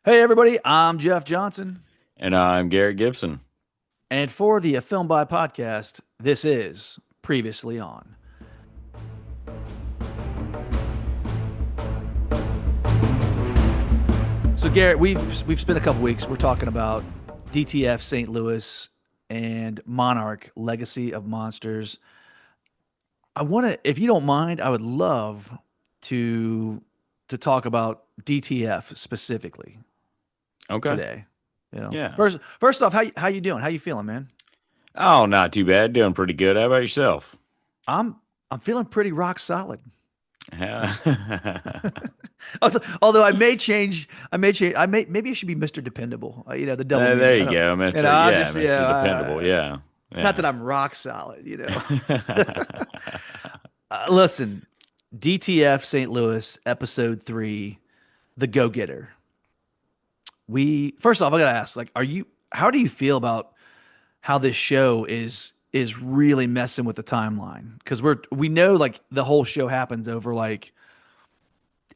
Hey, everybody, I'm Jeff Johnson. And I'm Garrett Gibson. And for the Film By podcast, this is Previously On. So, Garrett, we've spent a couple weeks. We're talking about DTF St. Louis and Monarch Legacy of Monsters. I want to, if you don't mind, I would love to to talk about DTF specifically Okay. today. Yeah. First off, how you doing? How you feeling, man? Oh, not too bad. Doing pretty good. How about yourself? I'm I'm feeling pretty rock solid. Yeah. Although maybe I should be Mr. Dependable. The double There meaning. I you don't, go, Mister. I Yeah, just, Mister Dependable. Yeah. not that Yeah. I'm rock solid. Listen, DTF St. Louis, episode 3, The Go Getter. First off, I gotta ask, how do you feel about how this show is really messing with the timeline? Because we know like the whole show happens over like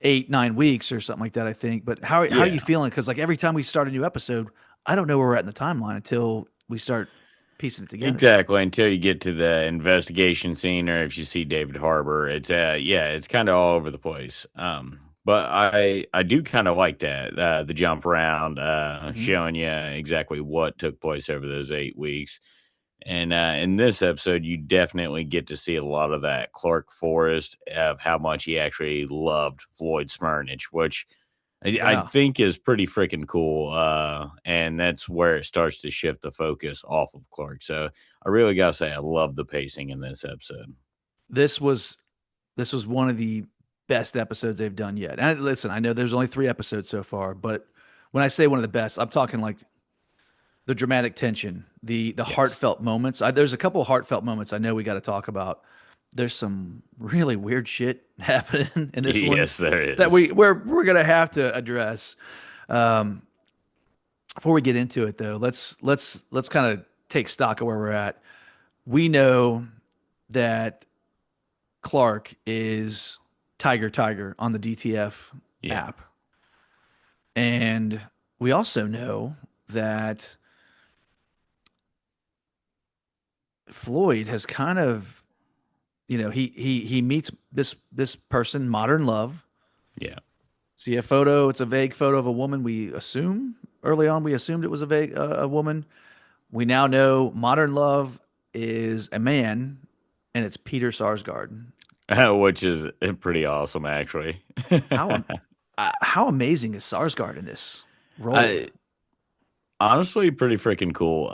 8, 9 weeks or something like that, I think. But how are you Yeah. feeling? Because like every time we start a new episode, I don't know where we're at in the timeline until we start piecing it together. Exactly. Until you get to the investigation scene, or if you see David Harbour, it's kind of all over the place. But I do kind of like that the jump around, Hmm. showing you exactly what took place over those 8 weeks. And in this episode, you definitely get to see a lot of that Clark Forrest of how much he actually loved Floyd Smyrnage, which I Yeah, think is pretty freaking cool. And that's where it starts to shift the focus off of Clark. So I really gotta say, I love the pacing in this episode. this was this was one of the best episodes they've done yet. And listen, I know there's only 3 episodes so far, but when I say one of the best, I'm talking like the dramatic tension, the Yes. heartfelt moments. There's a couple of heartfelt moments I know we got to talk about. There's some really weird shit happening in this one Yes, there that is. we're gonna have to address. Um, Before we get into it, though, let's kind of take stock of where we're at. We know that Clark is Tiger Tiger on the DTF Yeah. app, and we also know that Floyd has kind of, he meets this person, Modern Love. Yeah. See a photo. It's a vague photo of a woman. We assume early on we assumed it was a woman. We now know Modern Love is a man, and it's Peter Sarsgaard. Which is pretty awesome, actually. How how amazing is Sarsgaard in this role? I honestly pretty freaking cool.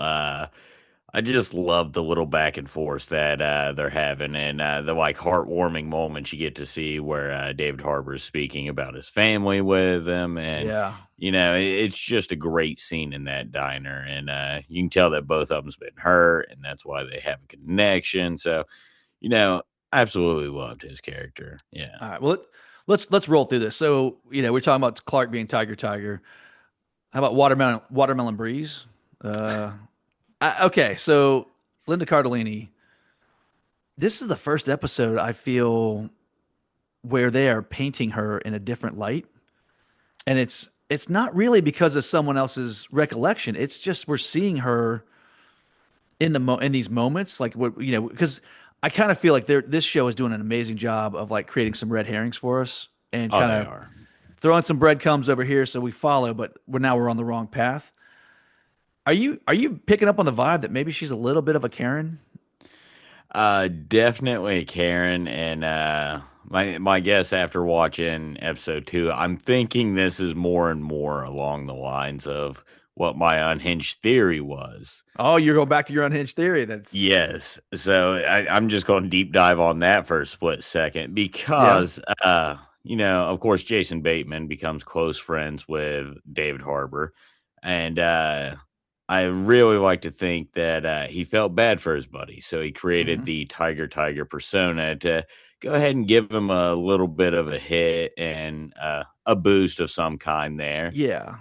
I just love the little back and forth that they're having, and the like heartwarming moments you get to see where David Harbour is speaking about his family with him, and Yeah. it's just a great scene in that diner, and you can tell that both of them's been hurt, and that's why they have a connection. So, you know, I absolutely loved his character. Yeah, All right. Well, let's roll through this. So, we're talking about Clark being Tiger Tiger. How about Watermelon Breeze? Uh, okay. So, Linda Cardellini. This is the first episode I feel where they are painting her in a different light, and it's not really because of someone else's recollection. It's just we're seeing her in these moments, like what because I kind of feel like this show is doing an amazing job of like creating some red herrings for us and oh, kind they of are. throwing some breadcrumbs over here so we follow, but we're on the wrong path. Are you picking up on the vibe that maybe she's a little bit of a Karen? Definitely Karen, and my guess after watching episode 2, I'm thinking this is more and more along the lines of what my unhinged theory was. Oh, you're going back to your unhinged theory. That's Yes, so I'm just going to deep dive on that for a split second yeah. because of course, Jason Bateman becomes close friends with David Harbour, and I really like to think that he felt bad for his buddy, so he created Hmm. the Tiger Tiger persona to go ahead and give him a little bit of a hit and a boost of some kind there. Yeah.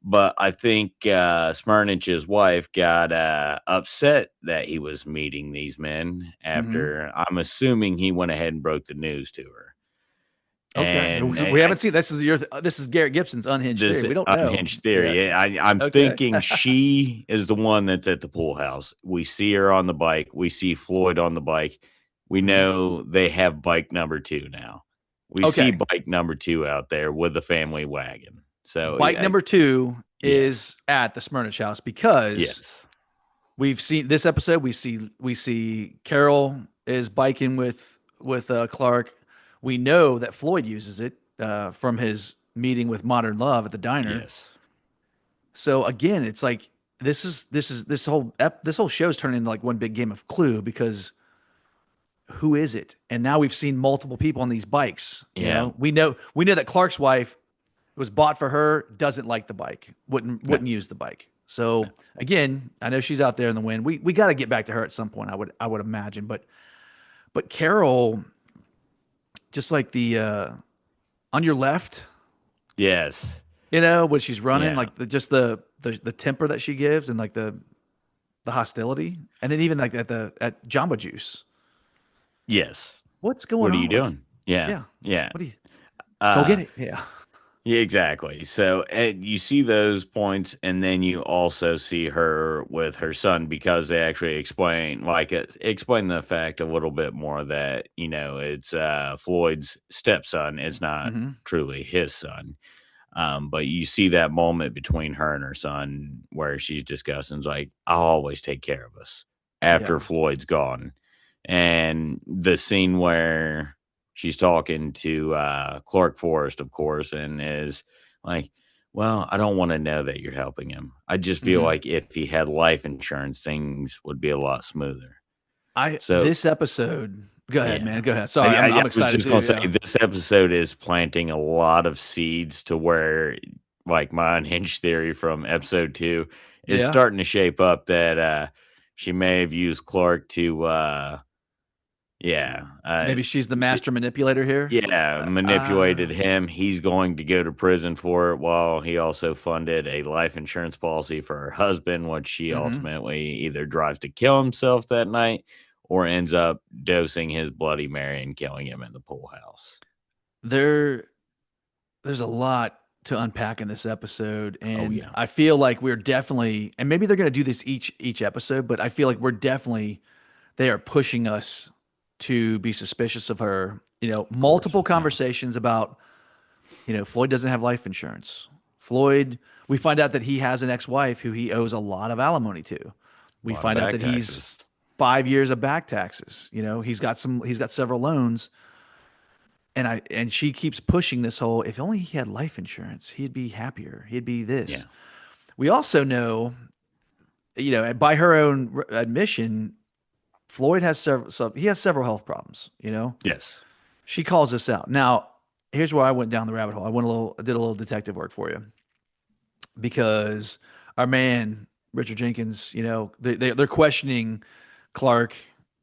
But I think Smirnich's wife got upset that he was meeting these men Hmm. after I'm assuming he went ahead and broke the news to her. Okay. And We haven't seen this is Garrett Gibson's unhinged this theory. We don't know unhinged yet. theory. I'm Okay. thinking she is the one that's at the pool house. We see her on the bike. We see Floyd on the bike. We Mhm. know they have bike number two now. We see Okay. bike number two out there with the family wagon. So Bike yeah, number 2 yes, is at the Smyrnich house because yes, we've seen this episode. We see Carol is biking with Clark. We know that Floyd uses it from his meeting with Modern Love at the diner. yes, So again, it's like this whole show's turning into like one big game of Clue because who is it? And now we've seen multiple people on these bikes. yeah. We know that Clark's wife was bought for her, doesn't like the bike, No, wouldn't use the bike. no. So again, I know she's out there in the wind. We got to get back to her at some point. I would imagine, but Carol, just like the on your left, Yes, when she's running, yeah, like the temper that she gives and like the hostility, and then even like at Jamba Juice, yes. what's going What are you on? Like, doing? Yeah, yeah, yeah. what do you go get Uh, it? Yeah, Yeah, exactly. So you see those points, and then you also see her with her son because they actually explain the fact a little bit more that it's Floyd's stepson. It's not hmm truly his son. But you see that moment between her and her son where she's discussing, it's like, I'll always take care of us after yeah, Floyd's gone. And the scene where she's talking to Clark Forrest, of course, and is like, well, I don't want to know that you're helping him. I just feel hmm like if he had life insurance, things would be a lot smoother. I So this episode. Go ahead, yeah. man. Go ahead. Sorry, I I'm was excited just too. gonna say Yeah, this episode is planting a lot of seeds to where, like, my unhinged theory from episode 2 is yeah. starting to shape up that she may have used Clark to yeah, Maybe she's the master manipulator here. yeah, manipulated him. He's going to go to prison for it while he also funded a life insurance policy for her husband, which she hmm ultimately either drives to kill himself that night or ends up dosing his Bloody Mary and killing him in the pool house. There, there's a lot to unpack in this episode, Oh, and yeah. I feel like we're definitely, and maybe they're going to do this each episode, but I feel like we're definitely they are pushing us to be suspicious of her. Of course. Multiple No. conversations about Floyd doesn't have life insurance. Floyd, we find out that he has an ex-wife who he owes a lot of alimony to. A We lot of find out back that he's taxes. 5 years of back taxes. He's got several loans, and she keeps pushing this whole if only he had life insurance, he'd be happier. He'd be this. Yeah. We also know, by her own admission, Floyd has he has several health problems. Yes. She calls this out. Now, here's where I went down the rabbit hole. I did a little detective work for you because our man Richard Jenkins, they're questioning Clark,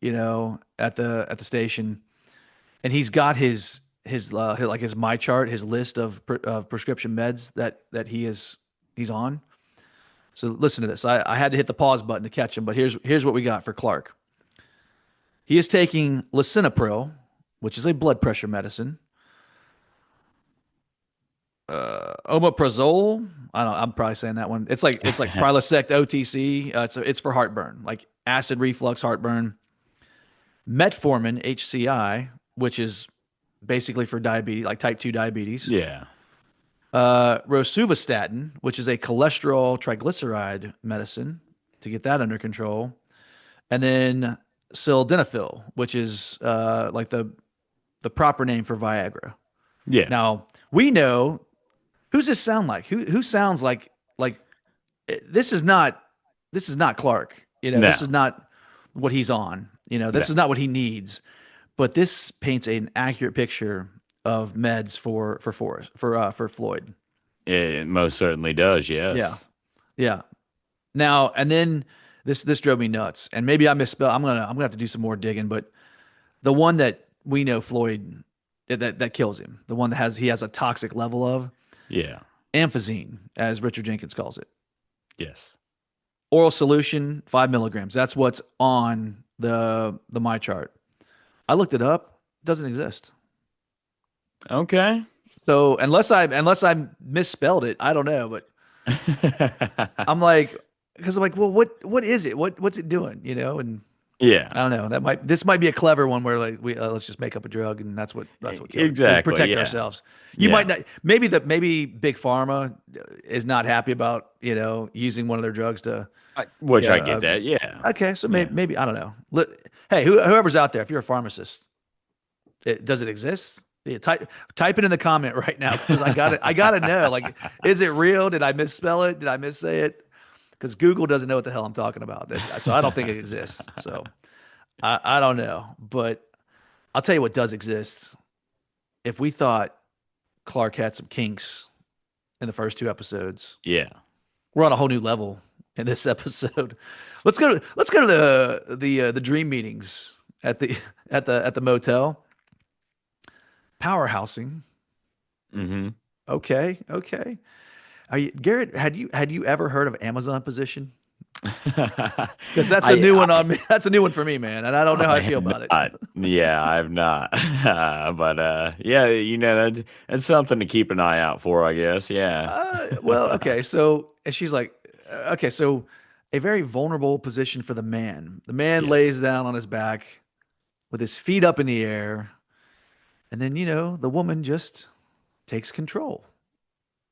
at the station, and he's got his my chart, his list of prescription meds that he's on. So listen to this. I had to hit the pause button to catch him, but here's what we got for Clark. He is taking lisinopril, which is a blood pressure medicine. Omeprazole. I'm probably saying that one. It's like Prilosec OTC. It's for heartburn, like acid reflux heartburn. Metformin HCI, which is basically for diabetes, like type 2 diabetes. Yeah. Rosuvastatin, which is a cholesterol triglyceride medicine to get that under control. And then sildenafil, which is like the proper name for Viagra. Yeah. Now we know who's this sound like? Who sounds like this is not Clark. This is No. not what he's on. This No. is not what he needs. But this paints an accurate picture of meds for Forrest for Floyd. It most certainly does. Yeah, Yes. yeah. Now and then this drove me nuts, and maybe I misspelled. I'm gonna have to do some more digging. But the one that we know Floyd that kills him, the one that he has a toxic level of Yeah. amphazine, as Richard Jenkins calls it, Yes. oral solution, 5 milligrams. That's what's on the my chart. I looked it up. It doesn't exist. Okay. So unless I misspelled it, I don't know, but I'm like, because I'm like, well, what is it? What's it doing? And Yeah. I don't know. This might be a clever one where like we let's just make up a drug and that's what killed her to Exactly. protect Yeah. ourselves. You might Yeah. not maybe Big Pharma is not happy about using one of their drugs to Which yeah. I get that. Yeah. Okay, so Yeah. maybe I don't know. Hey, whoever's out there, if you're a pharmacist, does it exist? Yeah, type it in the comment right now because I gotta know. Like, is it real? Did I misspell it? Did I missay it? Because Google doesn't know what the hell I'm talking about. So I don't think it exists. So I don't know. But I'll tell you what does exist. If we thought Clark had some kinks in the first two episodes, Yeah. we're on a whole new level in this episode. Let's go to the dream meetings at the at the motel. Powerhousing. Hmm. Okay, okay. Are you Garrett? Had you ever heard of Amazon position? Because that's a new one I on me. That's a new one for me, man, and I don't know how I I feel have about it. not. Yeah, I have not. But yeah, that's something to keep an eye out for, I guess. Yeah. Well, okay. So, and she's like, okay, so a very vulnerable position for the man. The man Yes. lays down on his back with his feet up in the air, and then the woman just takes control.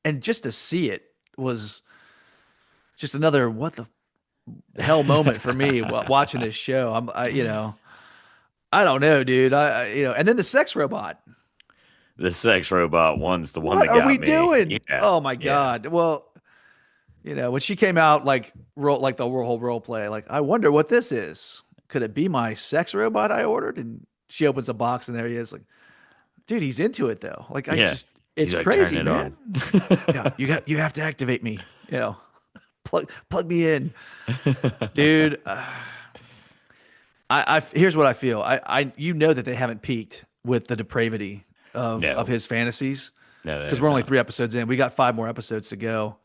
And just to see it was just another what the hell moment for me watching this show. I don't know, dude. And then the sex robot. The sex robot one's the one What that are we got me. doing? Yeah. Oh my Yeah. god. Well, when she came out, like the whole role play, like I wonder what this is. Could it be my sex robot I ordered? And she opens the box, and there he is. Like, dude, he's into it though. Like, Yeah. He's it's like, turn crazy, it man. on. Yeah, you have to activate me. Plug me in, dude. Here's what I feel. You know that they haven't peaked with the depravity of No. his fantasies No, they because have we're only not. 3 episodes in. We got 5 more episodes to go.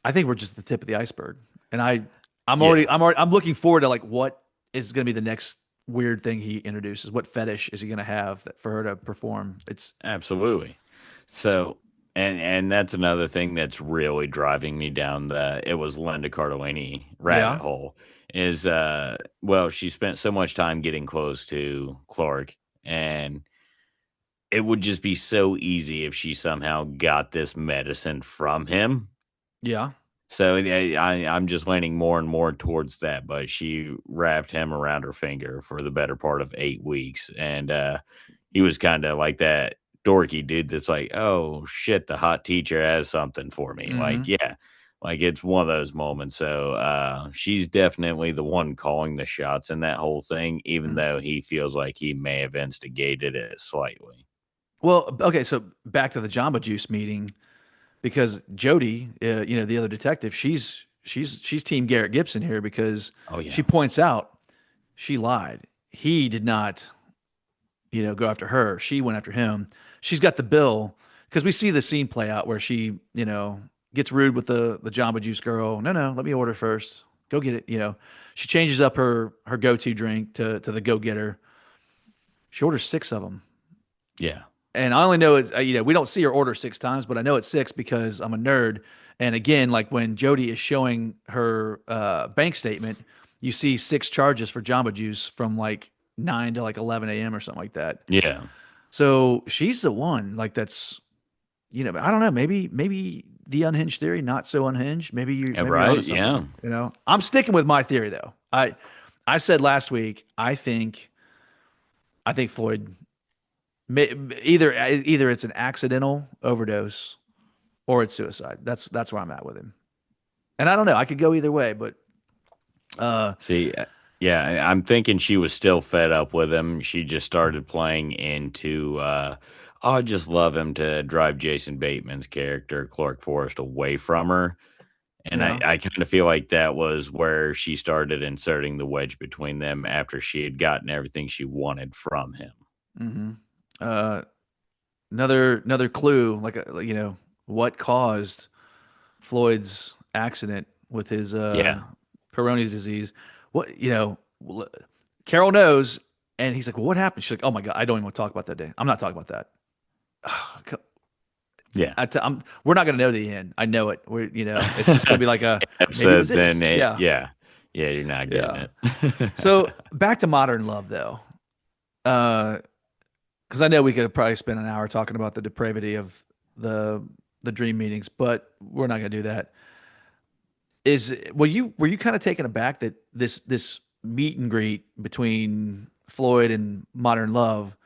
I think we're just the tip of the iceberg, and Yeah. I'm looking forward to like what is going to be the next weird thing he introduces. What fetish is he going to have for her to perform? It's Absolutely. So, and that's another thing that's really driving me down the it was Linda Cardellini rabbit yeah, hole is well, she spent so much time getting close to Clark, and it would just be so easy if she somehow got this medicine from him. yeah. So I'm just leaning more and more towards that. But she wrapped him around her finger for the better part of 8 weeks, and he was kind of like that dorky dude that's like, oh shit, the hot teacher has something for me. Like, Mm-hmm. yeah, like it's one of those moments. So she's definitely the one calling the shots in that whole thing, even Mm. though he feels like he may have instigated it slightly. Well, okay. So back to the Jamba Juice meeting because Jody, the other detective, she's Team Garrett Gibson here because Oh she yeah. points out she lied. He did not, go after her. She went after him. She's got the bill because we see the scene play out where she, gets rude with the Jamba Juice girl. No, no, let me order first. Go get it. She changes up her go-to drink to the go getter. She orders 6 of them, Yeah. and I only know it's we don't see her order 6 times, but I know it's six because I'm a nerd. And again, like when Jody is showing her bank statement, you see 6 charges for Jamba Juice from like 9 to like 11 a.m. or something like that. Yeah. So she's the one like that's I don't know, maybe the unhinged theory not so unhinged. Yeah, Maybe you're onto right. Yeah. something. I'm sticking with my theory though. I said last week I think Floyd either it's an accidental overdose or it's suicide. That's where I'm at with him. And I don't know. I could go either way, but uh, See, yeah, I'm thinking she was still fed up with him. She just started playing into, oh, I just love him to drive Jason Bateman's character, Clark Forrest, away from her. And yeah. I kind of feel like that was where she started inserting the wedge between them after she had gotten everything she wanted from him. hmm Uh, another clue, like what caused Floyd's accident with his Yeah. Peyronie's disease. What Carol knows, and he's like, "Well, what happened?" She's like, "Oh my god, I don't even want to talk about that day. I'm not talking about that." Yeah. We're not going to know the end. I know it. It's just going to be like maybe it was Episodes in this. it. Yeah. Yeah. Yeah, you're not getting Yeah. it. So back to Modern Love though. Uh, because I know we could probably spend an hour talking about the depravity of the the dream meetings, but we're not going to do that. Were you kind of taken aback that this meet and greet between Floyd and Modern Love?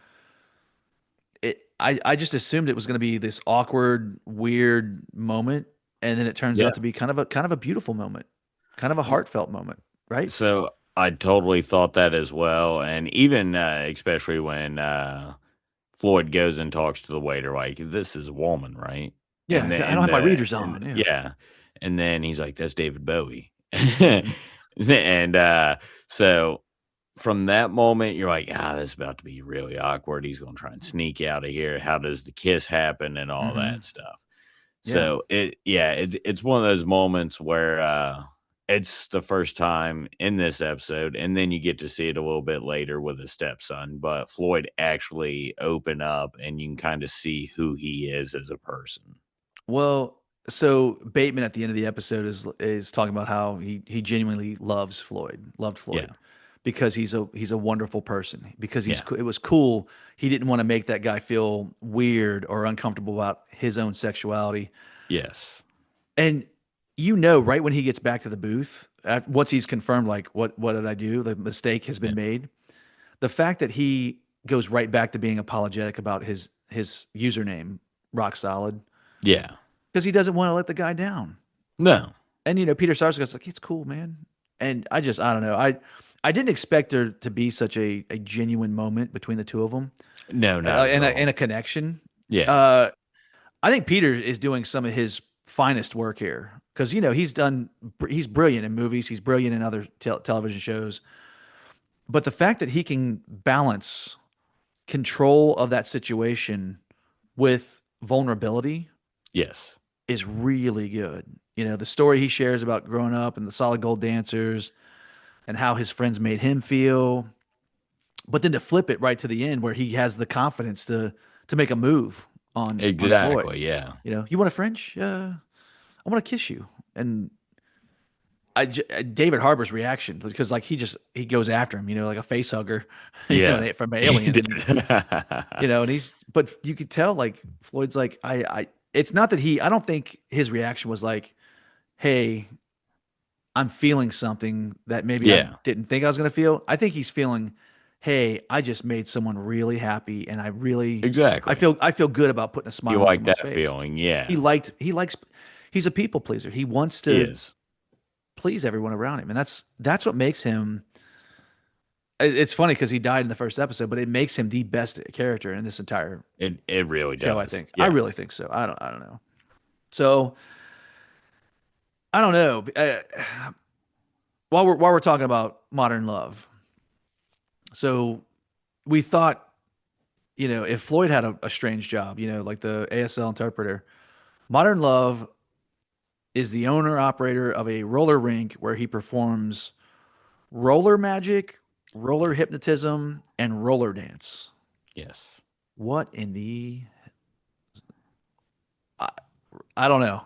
I just assumed it was going to be this awkward, weird moment, and then it turns Yeah. out to be kind of a beautiful moment, kind of a heartfelt moment, right? So I totally thought that as well. And even especially when Floyd goes and talks to the waiter, like, this is a woman, right? Yeah, I don't have my readers on. Yeah. Yeah. And then he's like, that's David Bowie. Hmm. and so from that moment, you're like, this is about to be really awkward. He's going to try and sneak out of here. How does the kiss happen and all Hmm. that stuff? Yeah. So it's one of those moments where it's the first time in this episode, and then you get to see it a little bit later with his stepson. But Floyd actually open up, and you can kind of see who he is as a person. Well, so Bateman at the end of the episode is talking about how he genuinely loved Yeah, Floyd, because he's a wonderful person. Because yeah, it was cool. He didn't want to make that guy feel weird or uncomfortable about his own sexuality. yes, And right when he gets back to the booth, once he's confirmed, like, what did I do? The mistake has yeah, been made. The fact that he goes right back to being apologetic about his username, Rock Solid, yeah. because he doesn't want to let the guy down. No, And Peter Sarsgaard's like, it's cool, man. And I don't know. I didn't expect there to be such a genuine moment between the two of them, no, not at and a all. connection. Yeah, Uh, I think Peter is doing some of his finest work here, because he's brilliant in movies, he's brilliant in other television shows, but the fact that he can balance control of that situation with vulnerability yes, is really good. The story he shares about growing up and the solid gold dancers and how his friends made him feel, but then to flip it right to the end where he has the confidence to make a move on Floyd. exactly. Yeah, You want a French? I want to kiss you. And David Harbour's reaction, because like he goes after him, like a face hugger, yeah. from He Alien, did. and but you could tell, like, Floyd's like, it's not that I don't think his reaction was like, hey, I'm feeling something that maybe I Yeah, didn't think I was going to feel. I think he's feeling, hey, I just made someone really happy, and I exactly. feel good about putting a You smile on like someone's that face. feeling? He Yeah, liked, he likes, he's a people pleaser. He wants he to is. please everyone around him, and that's what makes him. It's funny because he died in the first episode, but it makes him the best character in this entire It really show. I does. think. I Yeah. really think so. I don't know. So I don't know. While we're talking about Modern Love, so we thought, if Floyd had a strange job, like the ASL interpreter, Modern Love is the owner operator of a roller rink where he performs roller magic, roller hypnotism, and roller dance. Yes. What in the I, I don't know.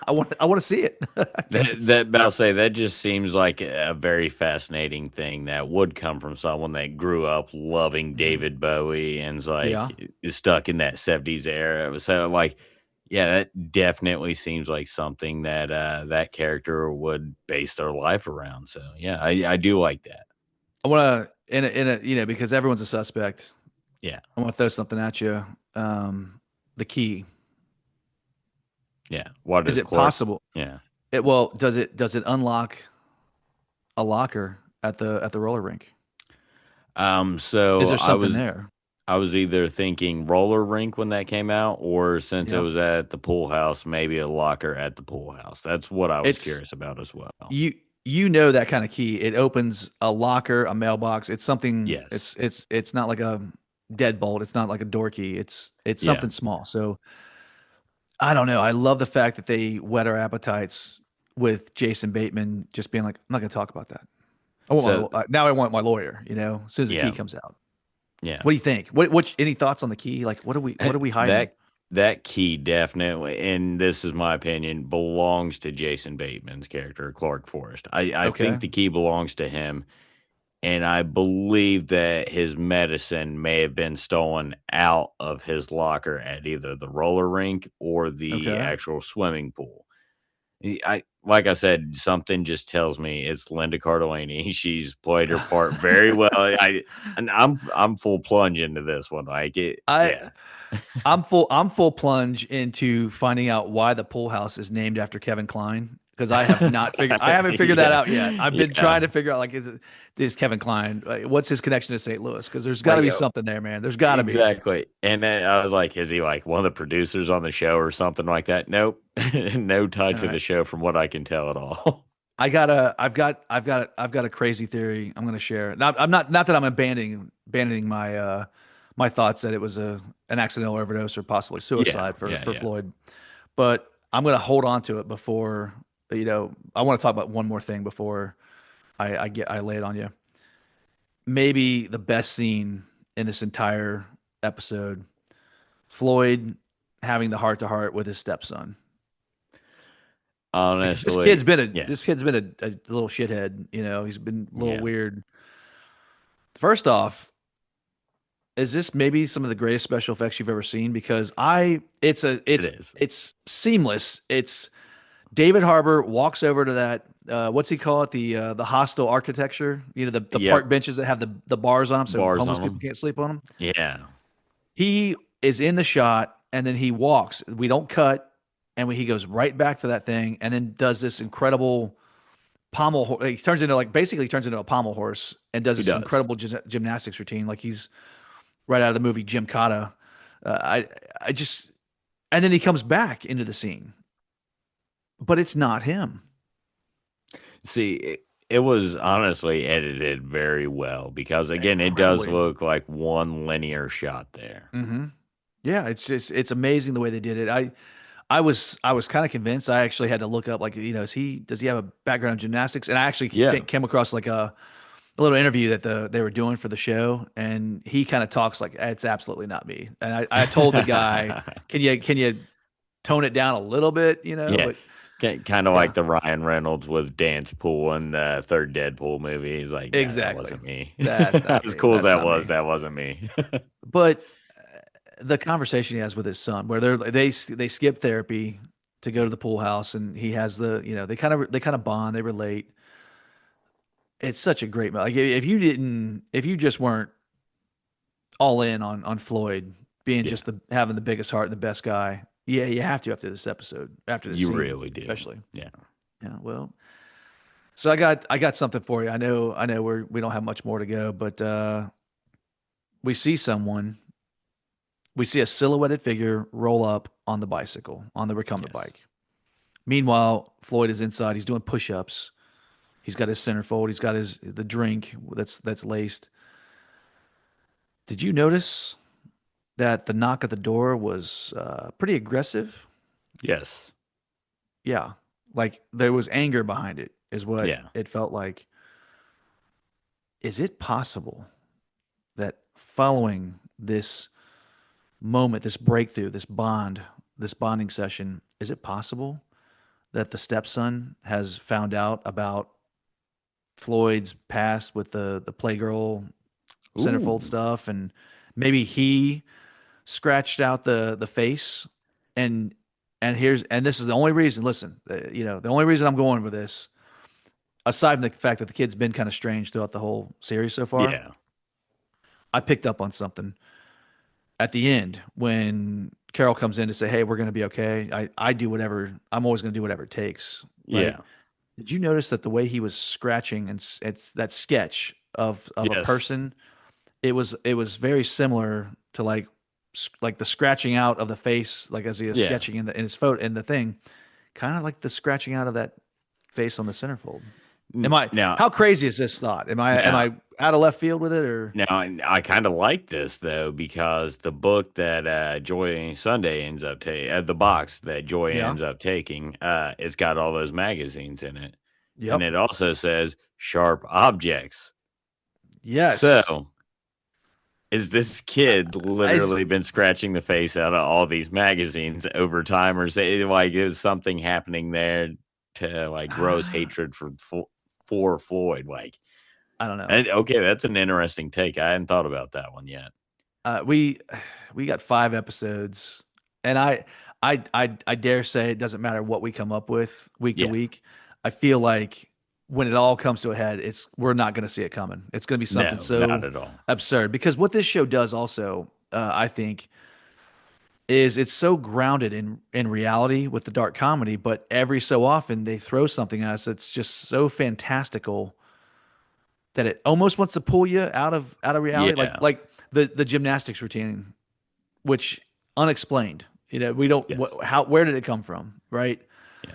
I want to see it. I guess. But I'll say that just seems like a very fascinating thing that would come from someone that grew up loving Mhm. David Bowie and Yeah. is stuck in that 70s era. So like, yeah, that definitely seems like something that that character would base their life around. So yeah, I do like that. I want to in a because everyone's a suspect. Yeah. I want to throw something at you. The key. Yeah. What Is is it Clark? possible? Yeah. Does it unlock a locker at the roller rink? Is So there something there? I was either thinking roller rink when that came out, or since it Yeah. was at the pool house, maybe a locker at the pool house. That's what I was It's curious about as well. that kind of key. It opens a locker, a mailbox. It's something. Yes. It's not like a deadbolt. It's not like a door key. It's Yeah. something small. So I don't know. I love the fact that they whet our appetites with Jason Bateman just being like, I'm not going to talk about that. So Now I want my lawyer. As soon as the key yeah. comes out. Yeah. What do you think? What any thoughts on the key? Like what are we hiding? That key definitely, and this is my opinion, belongs to Jason Bateman's character, Clark Forrest. I Okay. think the key belongs to him, and I believe that his medicine may have been stolen out of his locker at either the roller rink or the Okay. actual swimming pool. I like I said, something just tells me it's Linda Cardellini. She's played her part very well. I'm full plunge into this one. Like it, I yeah. I'm full plunge into finding out why the pool house is named after Kevin Kline because I haven't figured that Yeah, out yet. I've been trying yeah, to figure out like is Kevin Kline what's his connection to St. Louis because there's got to like be something there, man. There's got to be. exactly. And then I was like, is he like one of the producers on the show or something like that? Nope, no tie All to the right. show from what I can tell at all. I've got a crazy theory I'm going to share. Not that I'm abandoning my thoughts that it was an accidental overdose or possibly Yeah, suicide for yeah, for yeah. Floyd, but I'm going to hold on to it before I want to talk about one more thing before I lay it on you. Maybe the best scene in this entire episode, Floyd having the heart to heart with his stepson. Because this kid's Honestly, been a yeah, this kid's been a little shithead, he's been a little yeah, weird. First off, is this maybe some of the greatest special effects you've ever seen? Because I it's a it it's is. it's seamless. It's David Harbour walks over to that what's he call it? The hostel architecture, the Yep, park benches that have the bars on them so bars homeless on people them. can't sleep on them. Yeah, He is in the shot and then he walks. We don't cut and he goes right back to that thing and then does this incredible he turns into like basically turns into a pommel horse and does he this does. incredible gymnastics routine like he's right out of the movie Jim Cotta. I just and then he comes back into the scene, but it's not him. See, it was honestly edited very well because again, it does Incredibly. look like one linear shot there. Hmm. Yeah, it's amazing the way they did it. I was kind of convinced. I actually had to look up like does he have a background in gymnastics? And I actually Yeah. came across like a little interview that they were doing for the show, and he kind of talks like it's absolutely not me. And I told the guy, can you tone it down a little bit, Yeah. But Kind of yeah, like the Ryan Reynolds with Dance Pool in the third Deadpool movie. He's like, no, that exactly. wasn't me. That's not As me. cool as That's that not was, me. that wasn't me. But the conversation he has with his son, where they skip therapy to go to the pool house, and he has they kind of bond, they relate. It's such a great like if you just weren't all in on Floyd being Yeah, just the having the biggest heart and the best guy. Yeah, you have to after this episode, after this you scene, really do. especially. Yeah. Yeah, well, so I got something for you. I know we don't have much more to go, but we see someone, we see a silhouetted figure roll up on the bicycle, on the recumbent Yes. bike. Meanwhile, Floyd is inside. He's doing push-ups. He's got his centerfold. He's got the drink that's laced. Did you notice that the knock at the door was pretty aggressive? Yes. Yeah. Like there was anger behind it, is what Yeah. it felt like. Is it possible that following this moment, this breakthrough, this bonding session, is it possible that the stepson has found out about Floyd's past with the Playgirl centerfold Ooh. stuff and maybe he scratched out the face and and this is the only reason, listen, the only reason I'm going with this aside from the fact that the kid's been kind of strange throughout the whole series so far, Yeah. I picked up on something at the end when Carol comes in to say, "Hey, we're going to be okay." I do whatever. I'm always going to do whatever it takes, right? Yeah. Did you notice that the way he was scratching and it's that sketch of a Yes. person, it was very similar to like the scratching out of the face, like as he was Yeah. sketching in his photo in the thing, kind of like the scratching out of that face on the centerfold. Am I Now, how crazy is this thought? Am now, I out of left field with it or now, I kind of like this though because the book that Joy Sunday ends up taking, the box that Joy yeah? ends up taking, it's got all those magazines in it, and Yep. it also says sharp objects. Yes. So is this kid I, literally been scratching the face out of all these magazines over time, or say like is something happening there to like gross hatred for Floyd? Like, I don't know. and, okay, that's an interesting take. I hadn't thought about that one yet. We we got 5 episodes, and I dare say it doesn't matter what we come up with week to Yeah, week. I feel like when it all comes to a head, it's we're not going to see it coming. It's going to be something no, not so at all. absurd because what this show does also, I think, is it's so grounded in reality with the dark comedy, but every so often they throw something at us that's just so fantastical that it almost wants to pull you out of reality, Yeah, like the gymnastics routine, which unexplained. We don't yes, how where did it come from, right? yeah,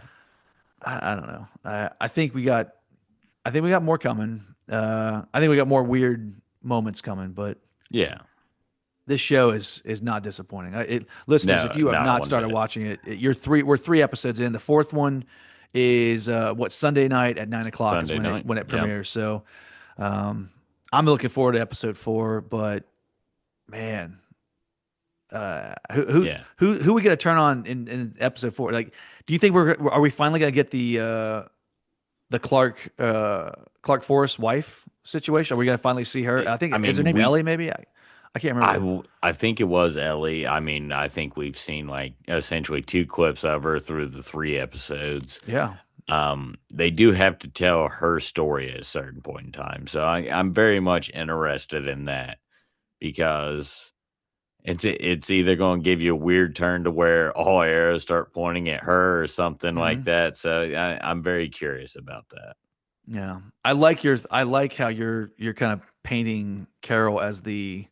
I don't know. I think we got more coming. I think we got more weird moments coming, but yeah. this show is not disappointing. Listeners, if No, you have not not one started bit. watching it, we're 3 episodes in. The fourth one is what Sunday night at 9 o'clock is Sunday night. when it Yep. premieres. So um, I'm looking forward to episode 4. But man, Yeah. who we gonna turn on in episode 4? Like, do you think are we finally gonna get the Clark Forrest wife situation? Are we gonna finally see her? I I think is her mean, name Ellie? Maybe I can't remember. I think it was Ellie. I mean, I think we've seen like essentially two clips of her through the 3 episodes. Yeah. They do have to tell her story at a certain point in time, so I'm very much interested in that because it's either going to give you a weird turn to where all arrows start pointing at her or something like Hmm. that. So I'm very curious about that. Yeah. I like how you're kind of painting Carol as the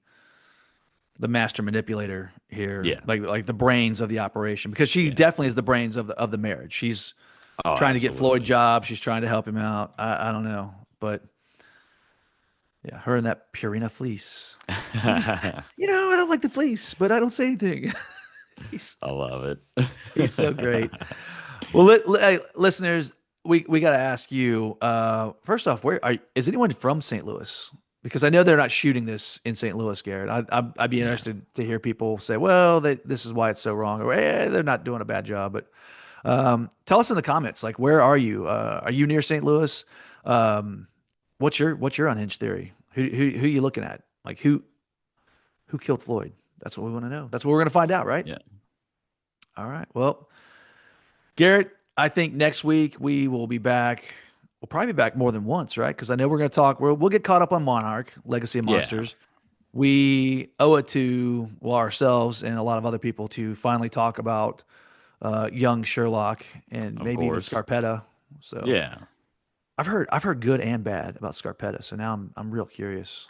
master manipulator here, Yeah. like the brains of the operation, because she Yeah. definitely is the brains of the marriage. She's Oh, trying to get Floyd absolutely. jobs. She's trying to help him out. I don't know, but yeah, her and that Purina fleece. He, I don't like the fleece, but I don't say anything. he's I love it. he's so great. Well, listeners, we got to ask you. First off, is anyone from St. Louis? Because I know they're not shooting this in St. Louis, Garrett. I'd be Yeah. interested to hear people say, "Well, this is why it's so wrong," or "They're not doing a bad job." But tell us in the comments, like, where are you? Are you near St. Louis? Um, what's your unhinged theory? Who are you looking at? Like, who killed Floyd? That's what we want to know. That's what we're gonna find out, right? Yeah. All right. Well, Garrett, I think next week we will be back. We'll probably be back more than once, right? Because I know we're going to talk. We'll get caught up on Monarch, Legacy of Yeah. Monsters. We owe it to ourselves and a lot of other people to finally talk about young Sherlock and Of maybe even course. Scarpetta. So Yeah. I've heard good and bad about Scarpetta. So now I'm real curious.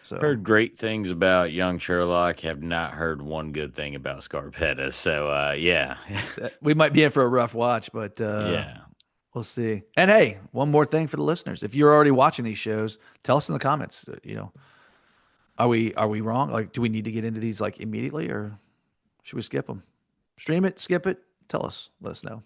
So Heard great things about young Sherlock. Have not heard one good thing about Scarpetta. So yeah. we might be in for a rough watch, but Yeah. we'll see. And hey, one more thing for the listeners: if you're already watching these shows, tell us in the comments. Are we wrong? Like, do we need to get into these like immediately, or should we skip them? Stream it, skip it. Tell us. Let us know.